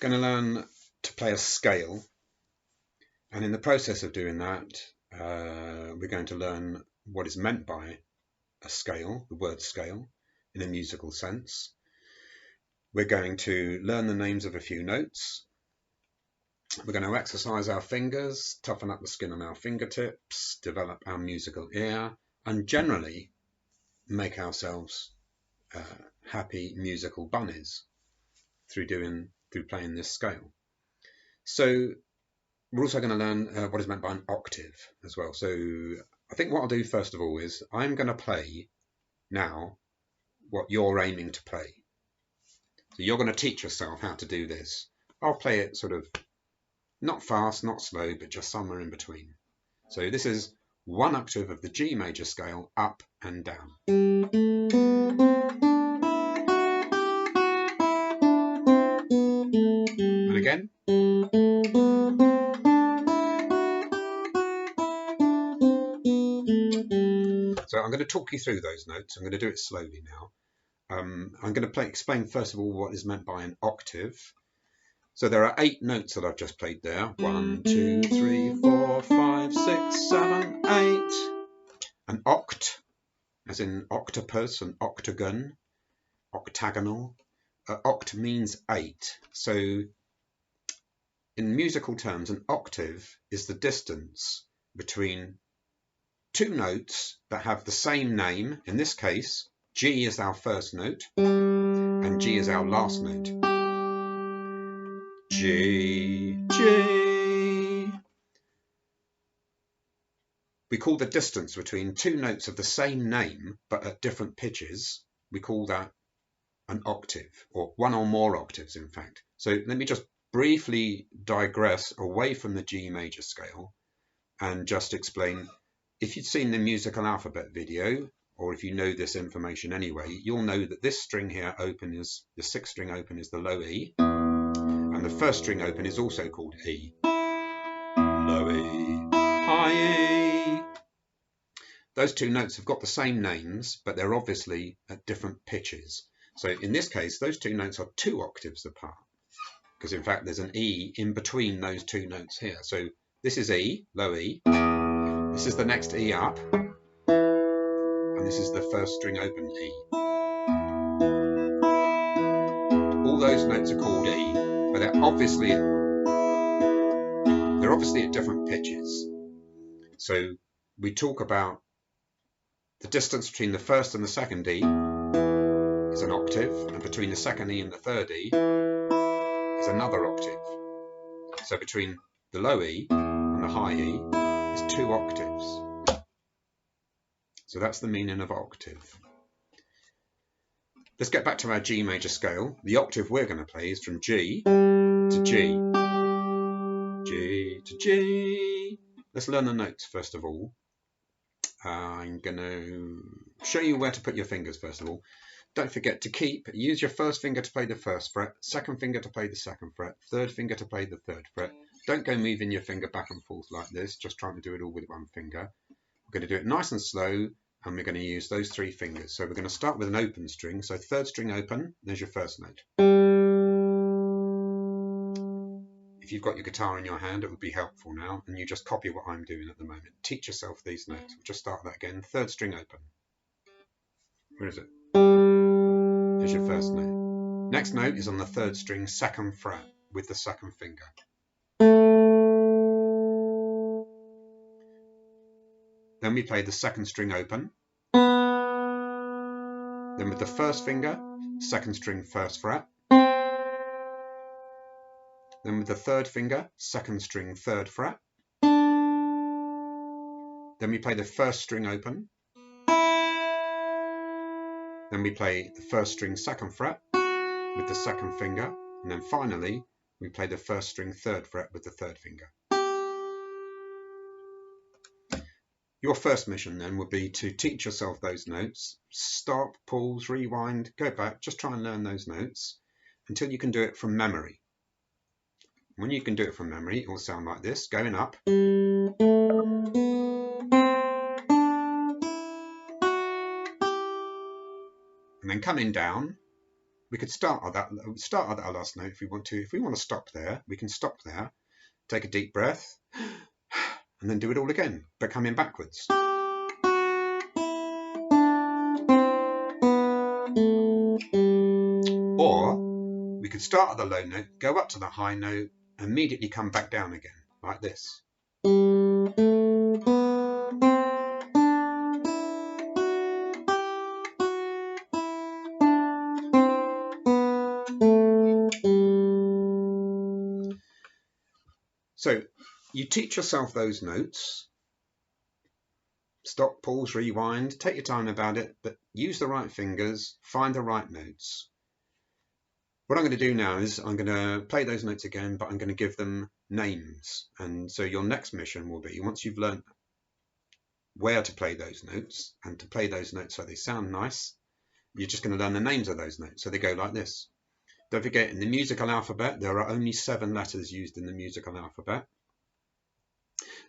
going to learn to play a scale, and in the process of doing that, we're going to learn what is meant by a scale, the word scale, in a musical sense. We're going to learn the names of a few notes. We're going to exercise our fingers, toughen up the skin on our fingertips, develop our musical ear, and generally make ourselves happy musical bunnies through playing this scale. So we're also going to learn what is meant by an octave as well. So I think what I'll do first of all is I'm going to play now what you're aiming to play. So you're going to teach yourself how to do this. I'll play it sort of not fast, not slow, but just somewhere in between. So this is one octave of the G major scale, up and down. And again. So I'm going to talk you through those notes. I'm going to do it slowly now. I'm going to explain first of all what is meant by an octave. So there are 8 notes that I've just played there. 1, 2, 3, 4, 5, 6, 7, 8. An oct, as in octopus and octagon, octagonal. Oct means 8. So in musical terms, an octave is the distance between 2 notes that have the same name. In this case, G is our first note and G is our last note. G, G. We call the distance between 2 notes of the same name but at different pitches, we call that an octave, or one or more octaves in fact. So let me just briefly digress away from the G major scale and just explain. If you've seen the musical alphabet video, or if you know this information anyway, you'll know that this string here open is, the 6th string open is the low E, and the 1st string open is also called E. Low E, high E. Those 2 notes have got the same names, but they're obviously at different pitches. So in this case, those 2 notes are 2 octaves apart, because in fact there's an E in between those 2 notes here. So this is E, low E. This is the next E up, and this is the 1st string open E. All those notes are called E, but they're obviously at different pitches. So we talk about the distance between the 1st and the 2nd E is an octave, and between the 2nd E and the 3rd E is another octave. So between the low E and the high E is 2 octaves. So that's the meaning of octave. Let's get back to our G major scale. The octave we're going to play is from G to G. G to G. Let's learn the notes first of all. I'm going to show you where to put your fingers first of all. Don't forget to use your 1st finger to play the 1st fret, 2nd finger to play the 2nd fret, 3rd finger to play the 3rd fret. Don't go moving your finger back and forth like this, just trying to do it all with 1 finger. We're going to do it nice and slow, and we're going to use those 3 fingers. So we're going to start with an open string. So 3rd string open, there's your 1st note. If you've got your guitar in your hand, it would be helpful now, and you just copy what I'm doing at the moment. Teach yourself these notes. We'll just start that again. 3rd string open. Where is it? There's your 1st note. Next note is on the 3rd string, 2nd fret, with the 2nd finger. Then we play the 2nd string open. Then with the 1st finger, 2nd string, 1st fret. Then with the 3rd finger, 2nd string, 3rd fret. Then we play the 1st string open. Then we play the 1st string, 2nd fret with the 2nd finger. And then finally, we play the 1st string, 3rd fret with the 3rd finger. Your first mission then would be to teach yourself those notes. Stop, pause, rewind, go back. Just try and learn those notes until you can do it from memory. When you can do it from memory, it will sound like this, going up. And then coming down we could start at that last note if we want to. If we want to stop there, we can stop there, take a deep breath, and then do it all again, but coming backwards. Or we could start at the low note, go up to the high note, immediately come back down again, like this. So you teach yourself those notes. Stop, pause, rewind, take your time about it, but use the right fingers, find the right notes. What I'm going to do now is I'm going to play those notes again, but I'm going to give them names. And so your next mission will be, once you've learned where to play those notes and to play those notes so they sound nice, you're just going to learn the names of those notes. So they go like this. Don't forget, in the musical alphabet, there are only 7 letters used in the musical alphabet.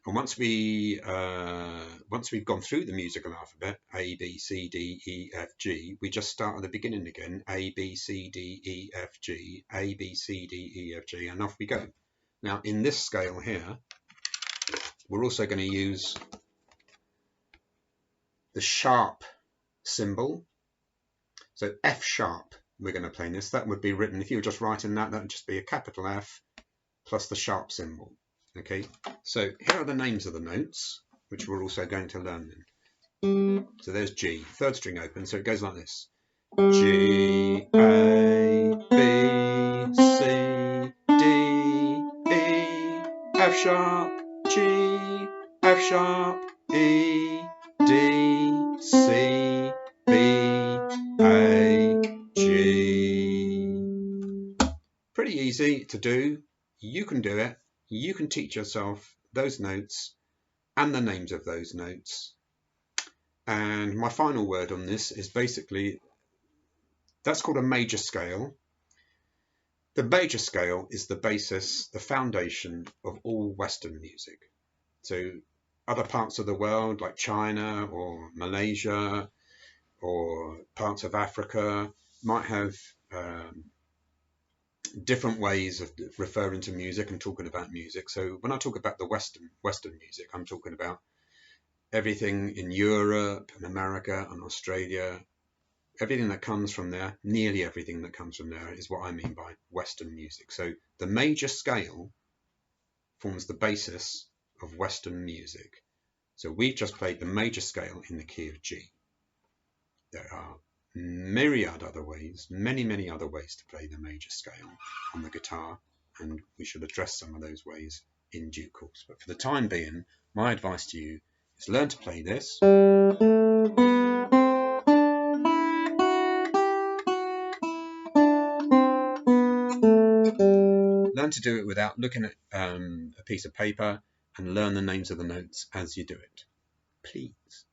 And once we've gone through the musical alphabet, A, B, C, D, E, F, G, we just start at the beginning again. A, B, C, D, E, F, G, A, B, C, D, E, F, G, and off we go. Now, in this scale here, we're also going to use the sharp symbol. So F sharp, we're going to play this. That would be written, if you were just writing that, that would just be a capital F plus the sharp symbol. Okay, so here are the names of the notes, which we're also going to learn then. So there's G, third string open, so it goes like this. G, A, B, C, D, E, F sharp, G, F sharp, E, D, C, B, A, G. Pretty easy to do. You can do it. You can teach yourself those notes and the names of those notes. And my final word on this is basically, that's called a major scale. The major scale is the basis, the foundation of all Western music. So other parts of the world like China or Malaysia or parts of Africa might have different ways of referring to music and talking about music. So when I talk about the Western music, I'm talking about everything in Europe and America and Australia. Everything that comes from there, nearly everything that comes from there, is what I mean by Western music. So the major scale forms the basis of Western music. So we've just played the major scale in the key of G. There are myriad other ways, many other ways to play the major scale on the guitar, and we should address some of those ways in due course. But for the time being, my advice to you is learn to play this. Learn to do it without looking at a piece of paper, and learn the names of the notes as you do it, please.